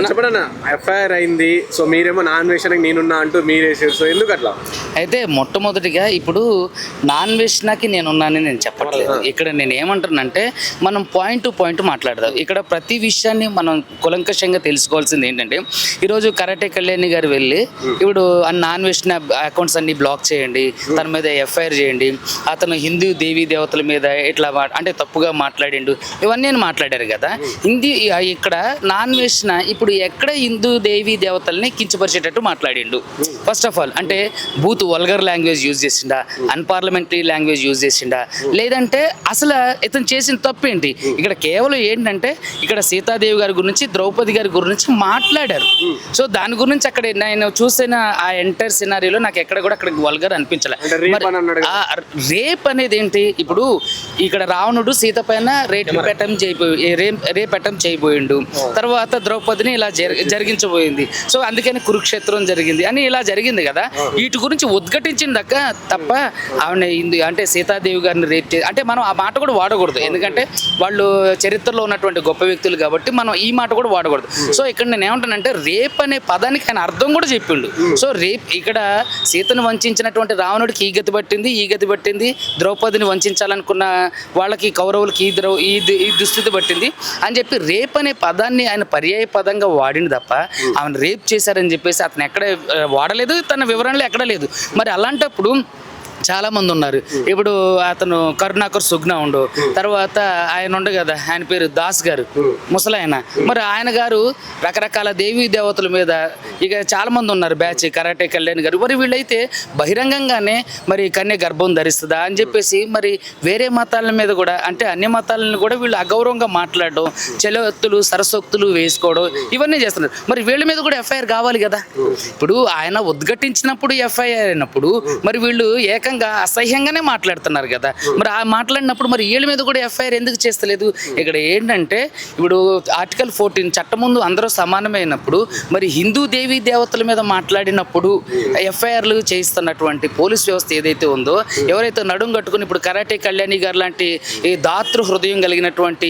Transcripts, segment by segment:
చెప్పడన్నా FIR అయింది, so మీరేమో non వేషన్కి నేనున్నా అంటూ మీరేసారు, సో ఎందుకు అట్లా? అయితే మొట్టమొదటిగా ఇప్పుడు నాన్ వెజ్నాకి నేనున్నానని నేను చెప్పట్లేదు. ఇక్కడ నేను ఏమంటున్నానంటే మనం పాయింట్ టు పాయింట్ మాట్లాడదాం. ఇక్కడ ప్రతి విషయాన్ని మనం కులంకషంగా తెలుసుకోవాల్సింది ఏంటంటే, ఈరోజు కరాటే కళ్యాణి గారు వెళ్ళి ఇప్పుడు నాన్ వెజ్న అకౌంట్స్ అన్ని బ్లాక్ చేయండి, తన మీద ఎఫ్ఐఆర్ చేయండి, అతను హిందూ దేవీ దేవతల మీద ఇట్లా అంటే తప్పుగా మాట్లాడిండు, ఇవన్నీ మాట్లాడారు కదా. ఇక్కడ నాన్ వెజ్న ఇప్పుడు ఎక్కడ హిందూ దేవీ దేవతల్ని కించపరిచేటట్టు మాట్లాడిండు. ఫస్ట్ ఆఫ్ ఆల్ అంటే బూత్ వల్గర్ లాంగ్వేజ్ యూజ్ చేసిండా, అన్పార్లమెంటరీ లాంగ్వేజ్ యూజ్ చేసిండా, లేదంటే అసలు ఇతను చేసిన తప్పు ఏంటి? ఇక్కడ కేవలం ఏంటంటే ఇక్కడ సీతాదేవి గారి గురించి, ద్రౌపది గారి గురించి మాట్లాడారు. సో దాని గురించి అక్కడ నేను చూసిన ఆ ఎంటైర్ సినారీలో నాకు ఎక్కడ కూడా అక్కడ వల్గర్ అనిపించలే. రేప్ అనేది ఏంటి? ఇప్పుడు ఇక్కడ రావణుడు సీత పైన రేప్ అటెంప్ట్ చేయబోయిండు, తర్వాత ద్రౌపదిని ఇలా జరిగించబోయింది. సో అందుకని కురుక్షేత్రం జరిగింది అని ఇలా జరిగింది కదా. వీటి గురించి ఉద్ఘటించిందక్క తప్ప ఆవిడ అంటే సీతాదేవి గారిని రేప్ అంటే మనం ఆ మాట కూడా వాడకూడదు. ఎందుకంటే వాళ్ళు చరిత్రలో ఉన్నటువంటి గొప్ప వ్యక్తులు కాబట్టి మనం ఈ మాట కూడా వాడకూడదు. సో ఇక్కడ నేను ఏమంటానంటే రేప్ అనే పదానికి ఆయన అర్థం కూడా చెప్పిండు. సో రేప్ ఇక్కడ సీతను వంచినటువంటి రావణుడికి ఈ గతి పట్టింది, ద్రౌపదిని వంచాలనుకున్న వాళ్ళకి కౌరవులకి ఈ దుస్థితి పట్టింది అని చెప్పి రేప్ అనే పదాన్ని ఆయన పర్యాయ పదంగా వాడింది తప్ప ఆమెను రేప్ చేశారని చెప్పేసి అతను ఎక్కడ వాడలేదు, తన వివరణలో ఎక్కడ లేదు. మరి అలాంటప్పుడు చాలామంది ఉన్నారు. ఇప్పుడు అతను కరుణాకర్ సుగ్నా ఉండు, తర్వాత ఆయన ఉండు కదా, ఆయన పేరు దాస్ గారు, ముసలాయన. మరి ఆయన గారు రకరకాల దేవీ దేవతల మీద ఇక చాలామంది ఉన్నారు బ్యాచ్, కరాటే కళ్యాణ్ గారు. మరి వీళ్ళైతే బహిరంగంగానే మరి కన్య గర్భం ధరిస్తుందా అని చెప్పేసి మరి వేరే మతాల మీద కూడా అంటే అన్ని మతాలను కూడా వీళ్ళు అగౌరవంగా మాట్లాడడం, చెలవత్తులు సరస్వక్తులు వేసుకోవడం ఇవన్నీ చేస్తున్నారు. మరి వీళ్ళ మీద కూడా ఎఫ్ఐఆర్ కావాలి కదా. ఇప్పుడు ఆయన ఉద్ఘటించినప్పుడు ఎఫ్ఐఆర్ అయినప్పుడు మరి వీళ్ళు ఏకంగా అసహ్యంగానే మాట్లాడుతున్నారు కదా. మరి ఆ మాట్లాడినప్పుడు మరి వీళ్ళ మీద కూడా ఎఫ్ఐఆర్ ఎందుకు చేస్తలేదు? ఇక్కడ ఏంటంటే ఇప్పుడు ఆర్టికల్ 14 చట్టం ముందు అందరూ సమానమైనప్పుడు మరి హిందూ దేవీ దేవతల మీద మాట్లాడినప్పుడు ఎఫ్ఐఆర్లు చేయిస్తున్నటువంటి పోలీస్ వ్యవస్థ ఏదైతే ఉందో, ఎవరైతే నడుం కట్టుకుని ఇప్పుడు కరాటే కళ్యాణి గారు లాంటి ఈ దాతృ హృదయం కలిగినటువంటి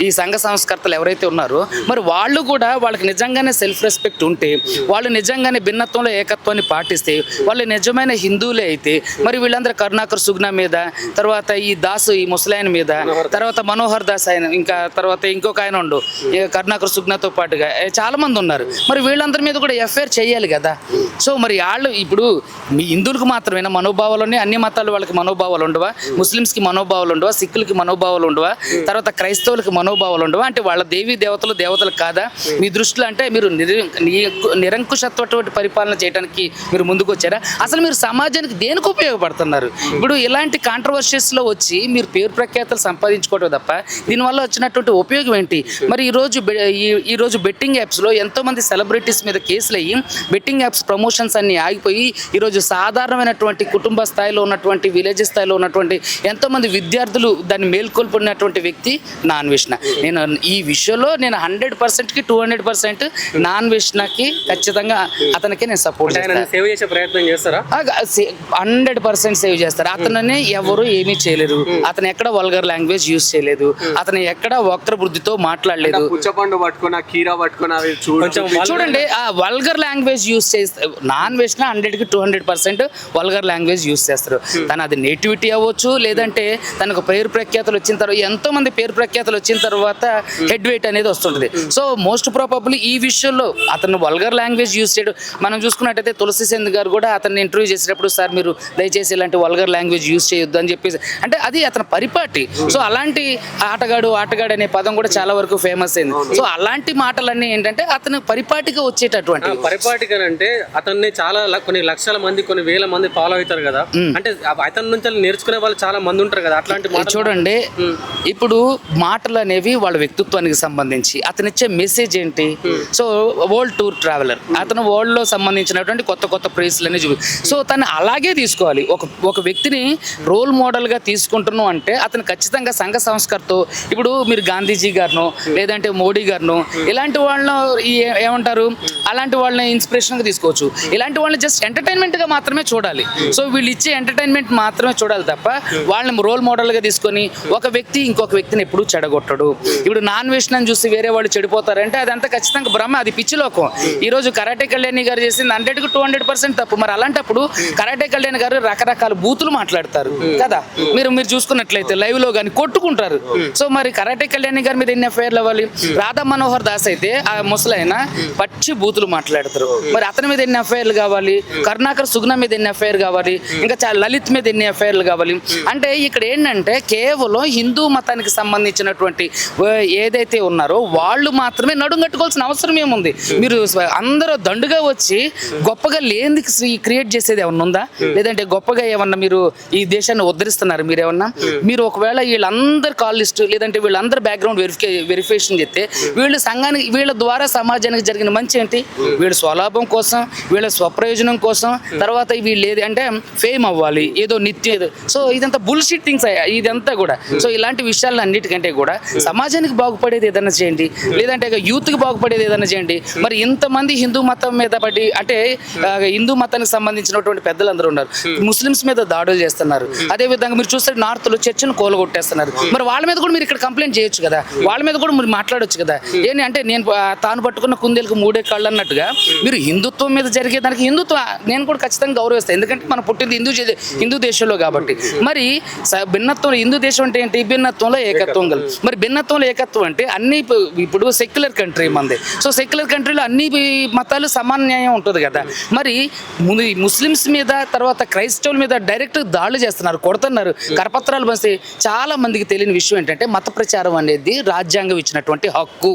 ఈ సంఘ సంస్కర్తలు ఎవరైతే ఉన్నారో మరి వాళ్ళు కూడా వాళ్ళకి నిజంగానే సెల్ఫ్ రెస్పెక్ట్ ఉంటే, వాళ్ళు నిజంగానే భిన్నత్వంలో ఏకత్వాన్ని పాటిస్తే, వాళ్ళు నిజమైన హిందువులే అయితే మరి వీళ్ళందరూ కరుణాకర్ సుగ్నా మీద, తర్వాత ఈ దాసు ఈ ముసలాయన మీద, తర్వాత మనోహర్ దాస్ ఆయన, ఇంకా తర్వాత ఇంకొక ఆయన ఉండు కరుణాకర్ సుగ్నాతో పాటుగా చాలా మంది ఉన్నారు. మరి వీళ్ళందరి మీద కూడా ఎఫ్ఐఆర్ చేయాలి కదా. సో మరి వాళ్ళు ఇప్పుడు మీ హిందువులకు మాత్రమేనా మనోభావాలు ఉన్నాయి? అన్ని మతాలు వాళ్ళకి మనోభావాలు ఉండవా? ముస్లిమ్స్కి మనోభావాలు ఉండవా? సిక్కులకి మనోభావాలు ఉండవా? తర్వాత క్రైస్తవులకి మనోభావాలు ఉండవా? అంటే వాళ్ళ దేవీ దేవతలు కాదా మీ దృష్టిలో? అంటే మీరు నిరంకుశత్వటువంటి పరిపాలన చేయడానికి మీరు ముందుకు వచ్చారా? అసలు మీరు సమాజానికి దేనికి ఉపయోగపడుతున్నారు? ఇప్పుడు ఇలాంటి కాంట్రవర్షియస్లో వచ్చి మీరు పేరు ప్రఖ్యాతలు సంపాదించుకోవడం తప్ప దీనివల్ల వచ్చినటువంటి ఉపయోగం ఏంటి? మరి ఈరోజు బెట్టింగ్ యాప్స్లో ఎంతోమంది సెలబ్రిటీస్ మీద కేసులు అయ్యి బెట్టింగ్ యాప్స్ ప్రమోషన్స్ అన్ని ఆగిపోయి ఈరోజు సాధారణమైనటువంటి కుటుంబ స్థాయిలో ఉన్నటువంటి విలేజ్ స్థాయిలో ఉన్నటువంటి ఎంతోమంది విద్యార్థులు దాన్ని మేల్కొల్పున్నటువంటి వ్యక్తి నాన్ వెజ్న. నేను ఈ విషయంలో నేను 100%కి 200% నాన్ వెజ్నకి ఖచ్చితంగా అతనికి నేను సపోర్ట్ చేస్తాను. సేవ్ చేసే ప్రయత్నం చేస్తారా? 100% సేవ్ చేస్తారు. అతనని ఎవరు ఏమీ చేయలేరు. అతను ఎక్కడ వల్గర్ లాంగ్వేజ్ యూజ్ చేయలేదు, అతను ఎక్కడ వక్ర బుద్ధితో మాట్లాడలేదు. చూడండి ఆ వల్గర్ లాంగ్వేజ్ యూజ్ చేస్తే నాన్ వెజ్ 100కి 200% వల్గర్ లాంగ్వేజ్ యూజ్ చేస్తారు. తను అది నేటివిటీ అవ్వచ్చు, లేదంటే తనకు పేరు ప్రఖ్యాతలు వచ్చిన తర్వాత ఎంతో మంది పేరు ప్రఖ్యాతలు వచ్చిన తర్వాత హెడ్ వెయిట్ అనేది వస్తుంటుంది. సో మోస్ట్ ప్రాబబ్లీ ఈ విషయంలో అతను వల్గర్ లాంగ్వేజ్ యూజ్ చేయడం మనం చూసుకున్నట్టయితే తులసి చంద్ గారు కూడా అతన్ని ఇంటర్వ్యూ చేసేటప్పుడు సార్ మీరు దయచేసి ఇలాంటి వల్గర్ లాంగ్వేజ్ యూజ్ చేయొద్దు అని చెప్పేసి, అంటే అది అతని పరిపాటి. సో అలాంటి ఆటగాడు అనే పదం కూడా చాలా వరకు ఫేమస్ అయింది. సో అలాంటి మాటలన్నీ ఏంటంటే అతను పరిపాటిగా వచ్చేటటువంటి పరిపాటిగా అంటే అతన్ని చాలా కొన్ని లక్షల మంది కొన్ని వేల మంది ఫాలో అవుతారు కదా. అంటే అతని నుంచి నేర్చుకునే వాళ్ళు చాలా మంది ఉంటారు కదా. అట్లాంటి చూడండి ఇప్పుడు మాటలు అనేవి వాళ్ళ వ్యక్తిత్వానికి సంబంధించి అతను ఇచ్చే మెసేజ్ ఏంటి? సో వరల్డ్ టూర్ ట్రావెలర్, అతను వరల్డ్ లో సంబంధించినటువంటి కొత్త ప్లేస్లన్నీ సో తను అలాగే తీసుకోవాలి. ఒక వ్యక్తిని రోల్ మోడల్ గా తీసుకుంటున్నాం అంటే అతను ఖచ్చితంగా సంఘ సంస్కర్తో, ఇప్పుడు మీరు గాంధీజీ గారినో లేదంటే మోడీ గారినో ఇలాంటి వాళ్ళను ఏమంటారు అలాంటి వాళ్ళని ఇన్స్పిరేషన్ గా తీసుకోవచ్చు. ఇలాంటి వాళ్ళని జస్ట్ ఎంటర్టైన్మెంట్ గా మాత్రమే చూడాలి. సో వీళ్ళు ఇచ్చే ఎంటర్టైన్మెంట్ మాత్రమే చూడాలి తప్ప వాళ్ళని రోల్ మోడల్ గా తీసుకొని ఒక వ్యక్తి ఇంకొక వ్యక్తిని ఎప్పుడూ చెడగొట్టడు. ఇప్పుడు నాన్ వేషణని చూసి వేరే వాళ్ళు చెడిపోతారంటే అదంతా ఖచ్చితంగా భ్రమ, అది పిచ్చిలోకం. ఈ రోజు కరాటే కళ్యాణి గారు చేసింది 100కి 200% తప్పు. మరి అలాంటప్పుడు కరాటే కళ్యాణి గారు రకరకాల బూతులు మాట్లాడతారు కదా, మీరు చూసుకున్నట్లయితే లైవ్ లో కానీ కొట్టుకుంటారు. సో మరి కరాటే కళ్యాణి గారి మీద ఎన్ని ఎఫ్ఐఆర్లు అవ్వాలి? రాధా మనోహర్ దాస్ అయితే ఆ ముసలైన పచ్చి బూతులు మాట్లాడతారు, మరి అతని మీద ఎన్ని ఎఫ్ఐఆర్లు కావాలి? కరుణాకర్ సుగుణ మీద ఎన్ని ఎఫ్ఐఆర్ కావాలి? ఇంకా లలిత్ మీద ఎన్ని ఎఫ్ఐఆర్లు కావాలి? అంటే ఇక్కడ ఏంటంటే కేవలం హిందూ మతానికి సంబంధించినటువంటి ఏదైతే ఉన్నారో వాళ్ళు మాత్రమే నడుం కట్టుకోవాల్సిన అవసరం ఏముంది? మీరు అందరూ దండుగా వచ్చి గొప్పగా లేనిది క్రియేట్ చేసేది ఏమన్నా ఉందా? లేదంటే గొప్పగా ఏమన్నా మీరు ఈ దేశాన్ని ఉద్ధరిస్తున్నారు మీరు ఏమన్నా? మీరు ఒకవేళ వీళ్ళందరి కాల్ లిస్ట్ లేదంటే వీళ్ళందరి బ్యాక్గ్రౌండ్ వెరిఫికేషన్ చేస్తే వీళ్ళు సంఘానికి వీళ్ళ ద్వారా సమాజానికి జరిగిన మంచి ఏంటి? వీళ్ళ స్వలాభం కోసం, వీళ్ళ స్వప్రయోజనం కోసం, తర్వాత వీళ్ళు ఏది అంటే ఫేమ్ అవ్వాలి, ఏదో నిత్యం. సో ఇదంతా బుల్షిట్ థింగ్స్ ఇదంతా కూడా. సో ఇలాంటి విషయాలు అన్నిటికంటే కూడా సమాజానికి బాగుపడేది ఏదైనా చేయండి, లేదంటే యూత్కి బాగుపడేది ఏదైనా చేయండి. మరి ఇంతమంది హిందూ మతం మీద పడి అంటే హిందూ మతానికి సంబంధించినటువంటి పెద్దలందరూ ఉన్నారు, ముస్లిమ్స్ మీద దాడులు చేస్తున్నారు. అదే విధంగా మీరు చూస్తే నార్త్ లో చర్చను కోలగొట్టేస్తున్నారు. మరి వాళ్ళ మీద కూడా మీరు ఇక్కడ కంప్లైంట్ చేయొచ్చు కదా, వాళ్ళ మీద కూడా మీరు మాట్లాడొచ్చు కదా. ఏంటి అంటే నేను తాను పట్టుకున్న కుందేలకు 3 కాళ్ళు అన్నట్టుగా మీరు హిందుత్వం మీద జరిగే దానికి హిందుత్వం నేను కూడా ఖచ్చితంగా గౌరవిస్తాను, ఎందుకంటే మనం పుట్టింది హిందూ దేశంలో కాబట్టి. మరి భిన్నత్వం, హిందూ దేశం అంటే ఏంటి? భిన్నత్వంలో ఏకత్వం గల. మరి భిన్నత్వంలో ఏకత్వం అంటే అన్ని ఇప్పుడు సెక్యులర్ కంట్రీ మంది. సో సెక్యులర్ కంట్రీలో అన్ని మతాలు సమాన న్యాయం ఉంటుంది కదా. మరి ముస్లిమ్స్ మీద తర్వాత క్రైస్తవుల మీద డైరెక్ట్ దాడులు చేస్తున్నారు, కొడుతున్నారు, కరపత్రాలు పంచి. చాలా మందికి తెలియని విషయం ఏంటంటే మత ప్రచారం అనేది రాజ్యాంగం ఇచ్చినటువంటి హక్కు.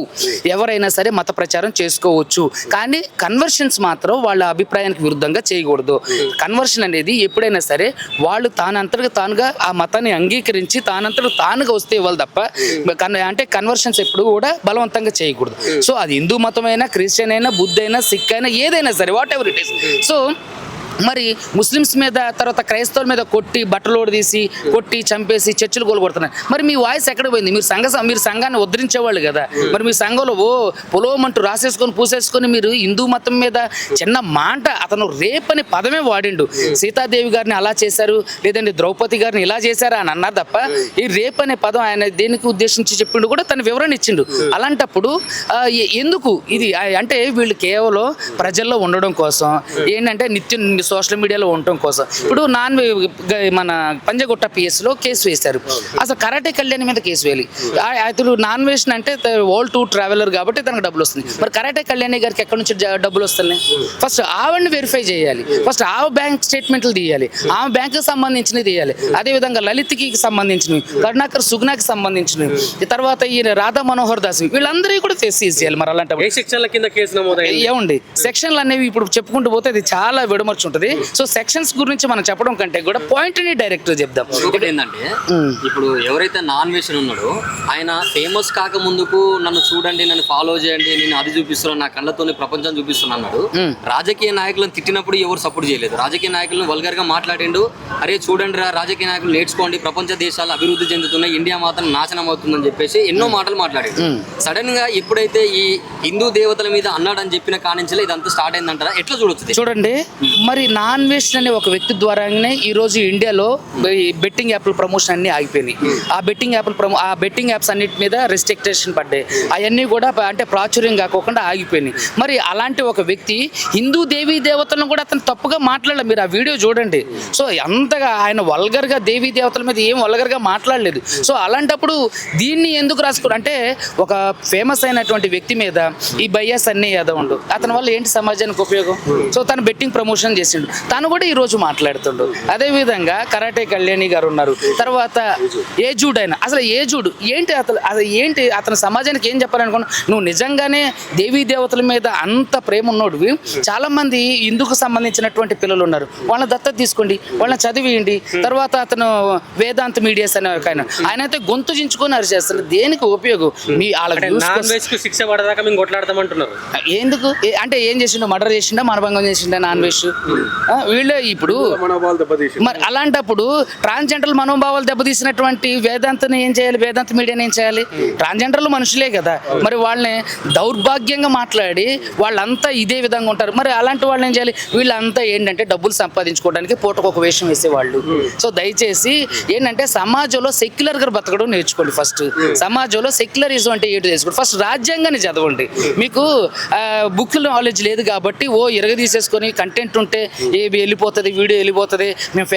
ఎవరైనా సరే మత ప్రచారం చేసుకోవచ్చు, కానీ కన్వర్షన్స్ మాత్రం వాళ్ళ అభిప్రాయానికి విరుద్ధంగా చేయకూడదు. కన్వర్షన్ అనేది ఎప్పుడైనా సరే వాళ్ళు తానంతటిగా తానుగా ఆ మతాన్ని అంగీకరించి తానంతటా తానుగా వస్తే ఇవ్వాలి తప్ప అంటే కన్వర్షన్స్ ఎప్పుడు కూడా బలవంతంగా చేయకూడదు. సో అది హిందూ మతమైనా, క్రిస్టియన్ అయినా, బుద్ధ అయినా, సిక్ అయినా, ఏదైనా సరే what ever it is. So మరి ముస్లిమ్స్ మీద తర్వాత క్రైస్తవుల మీద కొట్టి బట్టలోడు తీసి కొట్టి చంపేసి చర్చలు కొడుతున్నారు. మరి మీ వాయిస్ ఎక్కడ పోయింది? మీరు సంఘాన్ని ఉద్ధరించేవాళ్ళు కదా. మరి మీ సంఘంలో పొలోమంటూ రాసేసుకొని పూసేసుకొని మీరు హిందూ మతం మీద చిన్న మాట, అతను రేప్ అనే పదమే వాడిండు. సీతాదేవి గారిని అలా చేశారు, లేదంటే ద్రౌపది గారిని ఇలా చేశారా అని అన్నారు తప్ప ఈ రేప్ అనే పదం ఆయన దేనికి ఉద్దేశించి చెప్పిండు కూడా తన వివరణ ఇచ్చిండు. అలాంటప్పుడు ఎందుకు ఇది అంటే వీళ్ళు కేవలం ప్రజల్లో ఉండడం కోసం, ఏంటంటే నిత్యం సోషల్ మీడియాలో ఉండటం కోసం. ఇప్పుడు మన పంజగుట్ట పిఎస్లో కేసు వేశారు. అసలు కరాటే కళ్యాణి మీద కేసు వేయాలి. అతను నాన్ వేషన్ అంటే వరల్డ్ టూర్ ట్రావెలర్ కాబట్టి తనకు డబ్బులు వస్తుంది. మరి కరాటే కళ్యాణి గారికి ఎక్కడి నుంచి డబ్బులు వస్తున్నాయి? ఫస్ట్ ఆవిడని వెరిఫై చేయాలి, ఫస్ట్ ఆమె బ్యాంక్ స్టేట్మెంట్లు తీయాలి, ఆమె బ్యాంకుకి సంబంధించినవి తీయాలి. అదేవిధంగా లలిత్కి సంబంధించినవి, కరుణాకర్ సుగుణకి సంబంధించినవి, తర్వాత ఈ రాధా మనోహర్ దాస్ వీళ్ళందరికీ కూడా సీజ్ చేయాలి. మరి అలాంటి సెక్షన్ల కింద కేసు నమోదైంది. ఏమండి సెక్షన్లు అనేవి ఇప్పుడు చెప్పుకుంటూ పోతే అది చాలా విడమర్చి ఉంటుంది. సో సెక్షన్స్ గురించి మనం చెప్పడం కంటే కూడా పాయింట్ ని డైరెక్ట్ చెప్దాం. ఏంటంటే ఇప్పుడు ఎవరైతే నాన్ వేషన్ ఉన్నాడో ఆయన ఫేమస్ కాక ముందుకు నన్ను చూడండి, నన్ను ఫాలో చేయండి, నేను అది చూపిస్తున్నాను, నా కళ్ళతోనే ప్రపంచం చూపిస్తున్నాను అన్నాడు. రాజకీయ నాయకులను తిట్టినప్పుడు ఎవరు సపోర్ట్ చేయలేదు. రాజకీయ నాయకులను వల్గర్ గా మాట్లాడిండు. అరే చూడండి రా, రాజకీయ నాయకులు నేర్చుకోండి, ప్రపంచ దేశాలు అభివృద్ధి చెందుతున్నాయి, ఇండియా మాత్రం నాశనం అవుతుందని చెప్పేసి ఎన్నో మాటలు మాట్లాడాడు. సడన్ గా ఎప్పుడైతే ఈ హిందూ దేవతల మీద అన్నాడని చెప్పిన కానించలే ఇదంతా స్టార్ట్ అయిందంటారా? ఎట్లా చూడొచ్చు? చూడండి, మరి నాన్ వేషన్ అనే ఒక వ్యక్తి ద్వారానే ఈ రోజు ఇండియాలో బెట్టింగ్ యాప్ల ప్రమోషన్ అన్ని ఆగిపోయినాయి. ఆ బెట్టింగ్ యాప్స్ అన్నిటి మీద రెస్ట్రిక్టేషన్ పడ్డాయి. అవన్నీ కూడా అంటే ప్రాచుర్యం కాకుండా ఆగిపోయినాయి. మరి అలాంటి ఒక వ్యక్తి హిందూ దేవీ దేవతలను కూడా అతను తప్పుగా మాట్లాడలేదు. మీరు ఆ వీడియో చూడండి. సో అంతగా ఆయన వల్గర్గా దేవీ దేవతల మీద ఏం వల్గర్గా మాట్లాడలేదు. సో అలాంటప్పుడు దీన్ని ఎందుకు రాసుకోరు అంటే ఒక ఫేమస్ అయినటువంటి వ్యక్తి మీద ఈ బయ్యాస్ అన్నీ ఏదో ఉండు, అతని వల్ల ఏంటి సమాజానికి ఉపయోగం? సో తను బెట్టింగ్ ప్రమోషన్ చేసిండు, తను కూడా ఈరోజు మాట్లాడుతుండు. అదేవిధంగా కరాటే కళ్యాణి గారు ఉన్నారు, తర్వాత ఏజూడ్ అయినా అసలు ఏజూడ్ ఏంటి? అసలు ఏంటి అతను సమాజానికి ఏం చెప్పాలనుకున్నా? నువ్వు నిజంగానే దేవీ దేవతల మీద అంత ప్రేమ ఉన్నోడివి, చాలా మంది హిందూకు సంబంధించినటువంటి పిల్లలు ఉన్నారు, వాళ్ళని దత్తత తీసుకోండి, వాళ్ళని చదివియండి. తర్వాత అతను వేదాంత మీడియాస్ అనే ఆయన అయితే గొంతు చించుకొని అరిచేస్తారు. దేనికి ఉపయోగం? మీ శిక్ష పడదాకా మేము కొట్లాడతామంటున్నారు. ఎందుకు అంటే ఏం చేసిండో? మర్డర్ చేసిండా, మానభంగం చేసిండా? నాన్ వెజ్ వీళ్ళే ఇప్పుడు మనోభావాలు దెబ్బతీసి మరి అలాంటప్పుడు ట్రాన్స్జెండర్ మనోభావాలు దెబ్బతీసినటువంటి వేదాంతని ఏం చేయాలి, వేదాంత మీడియాని ఏం చేయాలి? ట్రాన్స్జెండర్లు మనుషులే కదా, మరి వాళ్ళని దౌర్భాగ్యంగా మాట్లాడి వాళ్ళంతా ఇదే విధంగా ఉంటారు. మరి అలాంటి వాళ్ళని ఏం చేయాలి? వీళ్ళంతా ఏంటంటే డబ్బులు సంపాదించుకోవడానికి పూటకు ఒక వేషం వేసేవాళ్ళు. సో దయచేసి ఏంటంటే సమాజంలో సెక్యులర్గా బతకడం నేర్చుకోండి. ఫస్ట్ సమాజంలో సెక్యులరిజం అంటే ఏంటో తెలుసుకోండి. ఫస్ట్ రాజ్యాంగాన్ని చదవండి. మీకు బుక్ నాలెడ్జ్ లేదు కాబట్టి తీసేసుకొని కంటెంట్ ఉంటే వెళ్ళిపోతుంది, వీడియో వెళ్ళిపోతుంది, మేము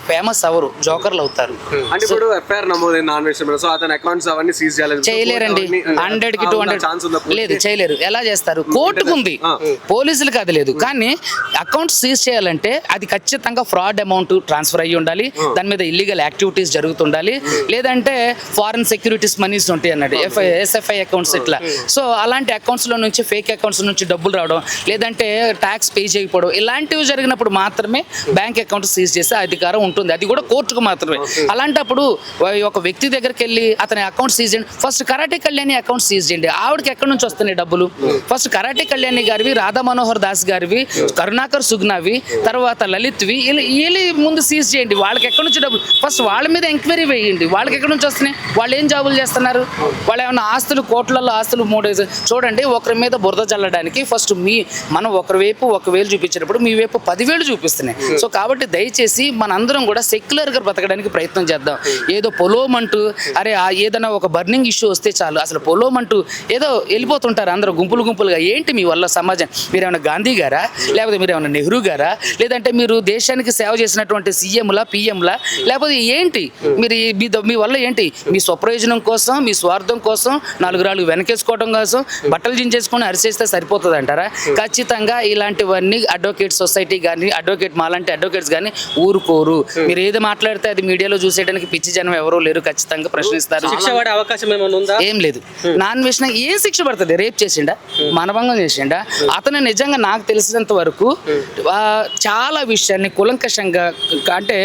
ఫేమస్ అవరు, జోకర్లు అవుతారు. అంటే ఇప్పుడు ఎఫ్ఐఆర్ నమోదైన నాన్ వెజ్ సో అతని అకౌంట్స్ అవన్నీ సీజ్ చేయలేరండి. 100కి 200 లేదు, చేయలేరు. ఎలా చేస్తారు? కోర్టుకు ఉంది, పోలీసులకు అది లేదు. కానీ అకౌంట్ సీజ్ చేయాలంటే అది ఖచ్చితంగా ఫ్రాడ్ అమౌంట్ ట్రాన్స్ఫర్ అయ్యి ఉండాలి, దాని మీద ఇల్లీగల్ యాక్టివిటీస్ జరుగుతుండాలి, లేదంటే ఫారెన్ సెక్యూరిటీస్ మనీస్ ఉంటాయి అన్నట్టు ఎస్ఎఫ్ఐ అకౌంట్స్ ఇట్లా. సో అలాంటి అకౌంట్స్ లో నుంచి ఫేక్ అకౌంట్స్ నుంచి డబ్బులు రావడం, లేదంటే ట్యాక్స్ పే చేయకపోవడం, ఇలాంటివి జరిగినప్పుడు మాత్రమే బ్యాంక్ అకౌంట్ సీజ్ చేసే అధికారం ఉంటుంది. అది కూడా కోర్టుకు మాత్రమే. అలాంటప్పుడు ఒక వ్యక్తి దగ్గరికి వెళ్ళి అతని అకౌంట్ సీజ్ చేయండి. First karate Kalyani account seize చేయండి. ఆవిడకి ఎక్కడి నుంచి వస్తున్నాయి డబ్బులు? ఫస్ట్ కరాటే కళ్యాణి గారివి, రాధా మనోహర్ దాస్ గారివి, కరుణాకర్ సుగ్నావి, తర్వాత లలిత్వి, వీళ్ళు ముందు సీజ్ చేయండి. వాళ్ళకి ఎక్కడి నుంచి డబ్బులు? ఫస్ట్ వాళ్ళ మీద ఎంక్వైరీ వేయండి. వాళ్ళకి ఎక్కడి నుంచి వస్తున్నాయి? వాళ్ళు ఏం జాబులు చేస్తున్నారు? వాళ్ళు ఏమైనా ఆస్తులు, కోట్లలో ఆస్తులు 3 చూడండి. ఒకరి మీద బురద చల్లడానికి ఫస్ట్ మనం ఒకరి వైపు 1,000 చూపించినప్పుడు మీ వైపు 10,000 చూపిస్తున్నాయి. సో కాబట్టి దయచేసి మనందరం కూడా సెక్యులర్గా బ్రతకడానికి ప్రయత్నం చేద్దాం. ఏదో పొలోమంటూ అరే ఏదైనా ఒక బర్నింగ్ ఇష్యూ వస్తే చాలు అసలు పొలోమంటూ ఏదో వెళ్ళిపోతుంటారు అందరూ గుంపులుగా. ఏంటి మీ వల్ల సమాజం? మీరేమైనా గాంధీ గారా, లేకపోతే మీరేమైనా నెహ్రూ గారా, లేదంటే మీరు దేశానికి సేవ చేసినటువంటి సీఎంలా, పిఎంలా, లేకపోతే ఏంటి మీరు మీ వల్ల ఏంటి? మీ స్వప్రయోజనం కోసం, మీ స్వార్థం కోసం, 4 రాళ్ళు వెనకేసుకోవడం కోసం బట్టలు జించేసుకొని అరిచేస్తే సరిపోతుంది అంటారా? ఖచ్చితంగా ఇలాంటివన్నీ అడ్వకేట్ సొసైటీ కానీ, మాలాంటి అడ్వకేట్స్ కానీ ఊరుకోరు. మీరు ఏది మాట్లాడితే అది మీడియాలో చూసేయడానికి పిచ్చి జనం ఎవరూ లేరు. ఖచ్చితంగా ప్రశ్నిస్తారు. శిక్ష పడే అవకాశం ఏమైనా ఉందా? ఏం లేదు. నాన్ వేసిన ఏం శిక్ష పడుతుంది? రేప్ చేసిండా, మానభంగం చేసిండా? అతను నిజంగా నాకు తెలిసినంత వరకు చాలా విషయాన్ని కులంకషంగా, అంటే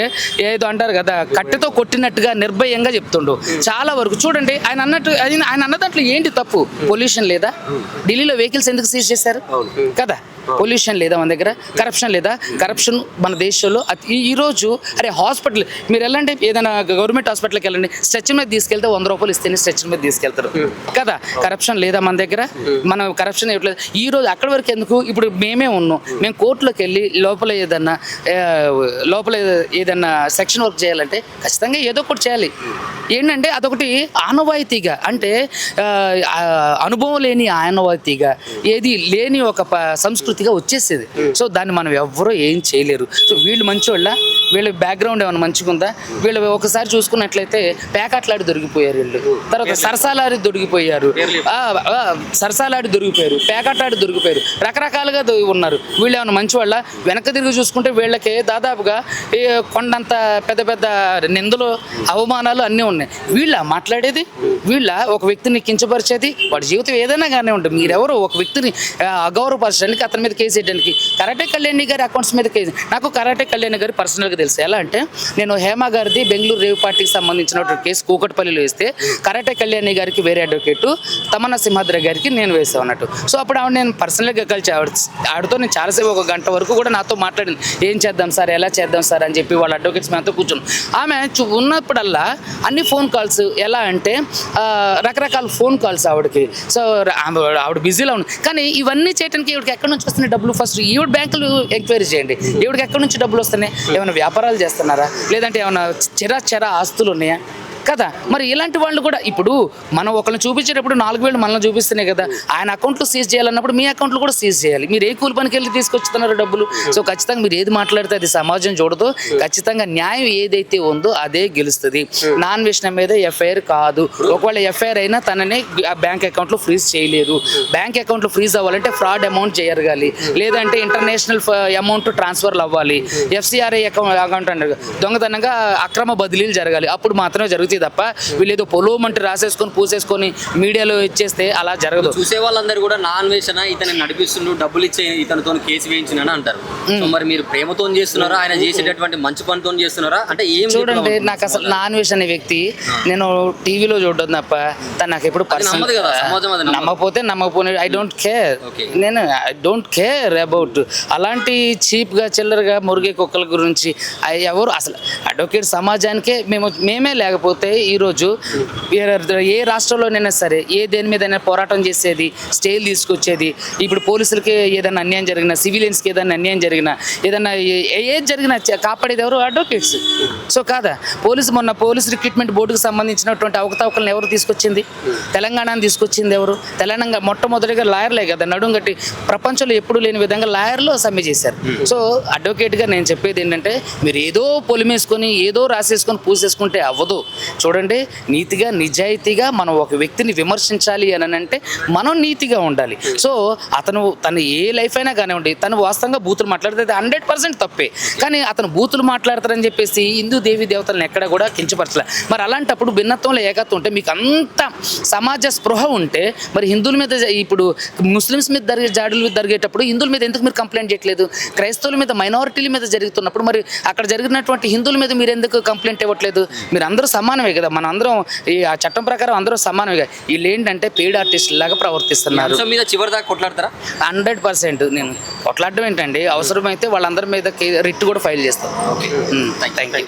ఏదో అంటారు కదా కట్టెతో కొట్టినట్టుగా నిర్భయంగా చెప్తుండు. చాలా వరకు చూడండి. ఆయన అన్న దాంట్లో ఏంటి తప్పు? పొల్యూషన్ లేదా? ఢిల్లీలో వెహికల్స్ ఎందుకు సీజ్ చేశారు కదా? పొల్యూషన్ లేదా మన దగ్గర? కరప్షన్ లేదా? కరప్షన్ మన దేశంలో ఈరోజు అరే హాస్పిటల్ మీరు వెళ్ళండి, ఏదైనా గవర్నమెంట్ హాస్పిటల్కి వెళ్ళండి, స్ట్రెచర్ మీద తీసుకెళ్తే 100 రూపాయలు ఇస్తేనే స్ట్రెచర్ మీద తీసుకెళ్తారు కదా? కరప్షన్ లేదా మన దగ్గర? మనం కరప్షన్ ఇవ్వట్లేదు. ఈరోజు అక్కడి వరకు ఎందుకు? ఇప్పుడు మేమే ఉన్నాం, మేము కోర్టులోకి వెళ్ళి లోపల ఏదన్నా సెక్షన్ వర్క్ చేయాలంటే ఖచ్చితంగా ఏదో ఒకటి చేయాలి. ఏంటంటే అదొకటి ఆనవాయితీగా, అంటే అనుభవం లేని ఆనవాయితీగా, ఏది లేని ఒక సంస్కృతిగా వచ్చేసేది. సో దాన్ని మనం ఎవ్వరూ ఏం చేయలేరు. సో వీళ్ళు మంచోళ్ళ, వీళ్ళ బ్యాక్గ్రౌండ్ ఏమైనా మంచిగా ఉందా? వీళ్ళు ఒకసారి చూసుకున్నట్లయితే పేకాట్లాడి దొరికిపోయారు, వీళ్ళు తర్వాత సరసాలాడి దొరికిపోయారు, పేకాట్లాడి దొరికిపోయారు, రకరకాలుగా ఉన్నారు. వీళ్ళు ఏమైనా మంచివాళ్ళ? వెనక తిరిగి చూసుకుంటే వీళ్ళకి దాదాపుగా కొండంత పెద్ద నిందలు, అవమానాలు అన్నీ ఉన్నాయి. వీళ్ళ మాట్లాడేది? వీళ్ళ ఒక వ్యక్తిని కించపరిచేది? వాడి జీవితం ఏదైనా కానీ ఉంటుంది. మీరెవరు ఒక వ్యక్తిని అగౌరవపరచడానికి, అతని మీద కేసు వేయడానికి? కరాటే కళ్యాణి గారి అకౌంట్స్ మీద కేసు. నాకు కరాటే కళ్యాణి గారి పర్సనల్గా తెలుసు. ఎలా అంటే నేను హేమ గారిది బెంగళూరు రేవ్ పార్టీకి సంబంధించిన కేసు కూకట్పల్లిలో వేస్తే కరాటే కళ్యాణి గారికి వేరే అడ్వకేటు, తమన్నా సింహాద్రి గారికి నేను వేసాను అన్నట్టు. సో అప్పుడు నేను పర్సనల్గా కలిసి ఆవిడతో నేను చాలాసేపు 1 గంట వరకు కూడా నాతో మాట్లాడింది. ఏం చేద్దాం సార్, ఎలా చేద్దాం సార్ అని చెప్పి వాళ్ళ అడ్వకేట్స్ మేతో కూర్చున్నాం. ఆమె ఉన్నప్పుడల్లా అన్ని ఫోన్ కాల్స్, ఎలా అంటే రకరకాల ఫోన్ కాల్స్ ఆవిడకి. సో ఆవిడ బిజీలో ఉంది. కానీ ఇవన్నీ చేయడానికి ఈవిడికి ఎక్కడి నుంచి వస్తున్నాయి డబ్బులు? ఫస్ట్ ఈవిడ బ్యాంకులు ఎంక్వైరీ చేయండి. ఈవిడికి ఎక్కడి నుంచి డబ్బులు వస్తున్నాయి? ఏమైనా వ్యాపారాలు చేస్తున్నారా, లేదంటే ఏమైనా చెర ఆస్తులు ఉన్నాయా కదా? మరి ఇలాంటి వాళ్ళు కూడా ఇప్పుడు మనం ఒకరిని చూపించేటప్పుడు 4,000 మనల్ని చూపిస్తున్నాయి కదా. ఆయన అకౌంట్లు సీజ్ చేయాలన్నప్పుడు మీ అకౌంట్లు కూడా సీజ్ చేయాలి. మీరు ఏ కూలి పనికి వెళ్ళి తీసుకొచ్చుతున్నారు డబ్బులు? సో ఖచ్చితంగా మీరు ఏది మాట్లాడితే అది సమాజం చూడదు. ఖచ్చితంగా న్యాయం ఏదైతే ఉందో అదే గెలుస్తుంది. నాన్ వేసిన మీద ఎఫ్ఐఆర్ కాదు. ఒకవేళ ఎఫ్ఐఆర్ అయినా తనని బ్యాంక్ అకౌంట్లో ఫ్రీజ్ చేయలేరు. బ్యాంక్ అకౌంట్లో ఫ్రీజ్ అవ్వాలంటే ఫ్రాడ్ అమౌంట్ జరగాలి, లేదంటే ఇంటర్నేషనల్ అమౌంట్ ట్రాన్స్ఫర్లు అవ్వాలి, FCRA అకౌంట్ అంటే దొంగతనంగా అక్రమ బదిలీలు జరగాలి. అప్పుడు మాత్రమే జరుగుతుంది. జరుగుతాయి తప్ప వీళ్ళు ఏదో పొలోమంటే రాసేసుకొని పూసేసుకొని మీడియాలో ఇచ్చేస్తే అలా జరగదు. చూసే వాళ్ళందరూ కూడా నాన్ వేషన ఇతను నడిపిస్తుండు, డబ్బులు ఇచ్చే ఇతనితో కేసు వేయించిన అంటారు. సో మరి మీరు ప్రేమతో చేస్తున్నారా, ఆయన చేసేటటువంటి మంచి పనితో చేస్తున్నారా అంటే ఏం చూడండి, నాకు అసలు నాన్ వేష్ అనే వ్యక్తి నేను టీవీలో చూడడం తప్ప తను నాకు ఎప్పుడు నమ్మదు కదా సమాజం, అది నమ్మకపోతే నమ్మకపోతే ఐ డోంట్ కేర్. నేను ఐ డోంట్ కేర్ అబౌట్ అలాంటి చీప్గా చిల్లరగా మురిగే కుక్కల గురించి ఎవరు అసలు అడ్వకేట్ సమాజానికే మేమే లేకపోతే ఈరోజు ఏ రాష్ట్రంలోనైనా సరే ఏ దేని మీదైనా పోరాటం చేసేది, స్టేలు తీసుకొచ్చేది. ఇప్పుడు పోలీసులకి ఏదైనా అన్యాయం జరిగినా, సివిలియన్స్కి ఏదైనా అన్యాయం జరిగినా, ఏదైనా ఏది జరిగినా కాపాడేది ఎవరు? అడ్వకేట్స్. సో కాదా, మొన్న పోలీస్ రిక్రూట్మెంట్ బోర్డుకు సంబంధించినటువంటి అవకతవకలను ఎవరు తీసుకొచ్చింది? తెలంగాణను తీసుకొచ్చింది ఎవరు? తెలంగాణ మొట్టమొదటిగా లాయర్లే కదా నడుం గట్టి ప్రపంచంలో ఎప్పుడు లేని విధంగా లాయర్లు సమ్మె చేశారు. సో అడ్వకేట్గా నేను చెప్పేది ఏంటంటే మీరు ఏదో పొలిమేసుకొని ఏదో రాసేసుకొని పూసేసుకుంటే అవ్వదు. చూడండి, నీతిగా నిజాయితీగా మనం ఒక వ్యక్తిని విమర్శించాలి అని అంటే మనం నీతిగా ఉండాలి. సో తను ఏ లైఫ్ అయినా కానివ్వండి, తను వాస్తవంగా బూతులు మాట్లాడితే 100% తప్పే. కానీ అతను బూతులు మాట్లాడతారని చెప్పేసి హిందూ దేవీ దేవతలను ఎక్కడ కూడా కించపరచలే. మరి అలాంటప్పుడు భిన్నత్వంలో ఏకత్వం ఉంటే మీకు అంత సమాజ స్పృహ ఉంటే మరి హిందువుల మీద ఇప్పుడు ముస్లిమ్స్ మీద జాడుల మీద జరిగేటప్పుడు హిందువుల మీద ఎందుకు మీరు కంప్లైంట్ చేయట్లేదు? క్రైస్తవుల మీద, మైనారిటీల మీద జరుగుతున్నప్పుడు మరి అక్కడ జరిగినటువంటి హిందువుల మీద మీరు ఎందుకు కంప్లైంట్ ఇవ్వట్లేదు? మీరు అందరూ సమానమే కదా, మన అందరం ఆ చట్టం ప్రకారం అందరూ సమానమే కదా. వీళ్ళు ఏంటంటే పెయిడ్ ఆర్టిస్ట్ లాగా ప్రవర్తిస్తున్నారు. మీద చివరి దాకా కొట్లాడతారా? 100% నేను కొట్లాడడం ఏంటండి, అవసరమైతే వాళ్ళందరి మీద రిట్ కూడా ఫైల్ చేస్తాను. Thank you.